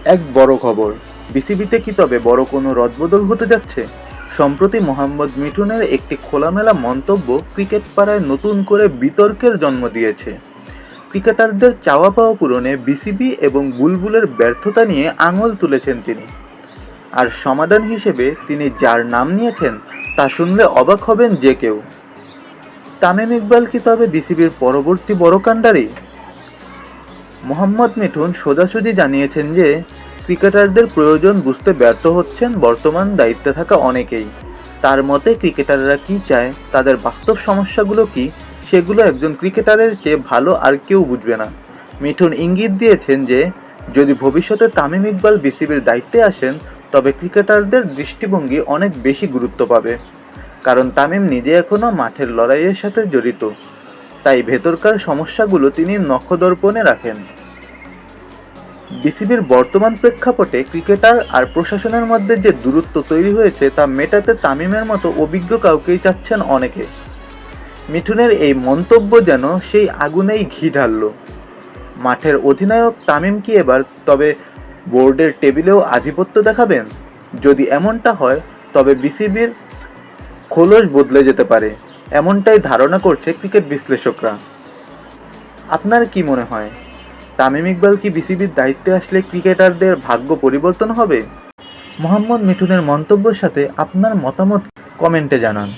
এক বড় খবর, বিসিবিতে কি তবে বড় কোনো রদবদল হতে যাচ্ছে? সম্প্রতি মোহাম্মদ মিঠুনের একটি খোলামেলা মন্তব্য ক্রিকেট পাড়ায় নতুন করে বিতর্কের জন্ম দিয়েছে। ক্রিকেটারদের চাওয়া পাওয়া পূরণে বিসিবি এবং বুলবুলের ব্যর্থতা নিয়ে আঙুল তুলেছেন তিনি। আর সমাধান হিসেবে তিনি যার নাম নিয়েছেন তা শুনলে অবাক হবেন যে কেউ। তামিম ইকবাল কি তবে বিসিবির পরবর্তী বড় কাণ্ডারি? মোহাম্মদ মিঠুন সোজাসুজি জানিয়েছেন যে ক্রিকেটারদের প্রয়োজন বুঝতে ব্যর্থ হচ্ছেন বর্তমান দায়িত্বে থাকা অনেকেই। তার মতে ক্রিকেটাররা কি চায়, তাদের বাস্তব সমস্যাগুলো কি, সেগুলো একজন ক্রিকেটারের চেয়ে ভালো আর কেউ বুঝবে না। মিঠুন ইঙ্গিত দিয়েছেন যে যদি ভবিষ্যতে তামিম ইকবাল বিসিবির দায়িত্বে আসেন তবে ক্রিকেটারদের দৃষ্টিভঙ্গি অনেক বেশি গুরুত্ব পাবে, কারণ তামিম নিজে এখনও মাঠের লড়াইয়ের সাথে জড়িত। তাই ভেতরকার সমস্যাগুলো তিনি নখদর্পণে রাখেন। বিসিবির বর্তমান প্রেক্ষাপটে ক্রিকেটার আর প্রশাসনের মধ্যে যে দূরত্ব তৈরি হয়েছে তা মেটাতে তামিমের মতো অভিজ্ঞ কাউকেই চাচ্ছেন অনেকে। মিঠুনের এই মন্তব্য যেন সেই আগুনেই ঘি ঢালল। মাঠের অধিনায়ক তামিম কি এবার তবে বোর্ডের টেবিলেও আধিপত্য দেখাবেন? যদি এমনটা হয় তবে বিসিবির খোলস বদলে যেতে পারে, এমনটাই ধারণা করছে ক্রিকেট বিশ্লেষকরা। আপনার কি মনে হয়, তামিম ইকবাল কি বিসিবির দায়িত্বে আসলে ক্রিকেটারদের ভাগ্য পরিবর্তন হবে? মোহাম্মদ মিঠুনের মন্তব্যের সাথে আপনার মতামত কমেন্টে জানান।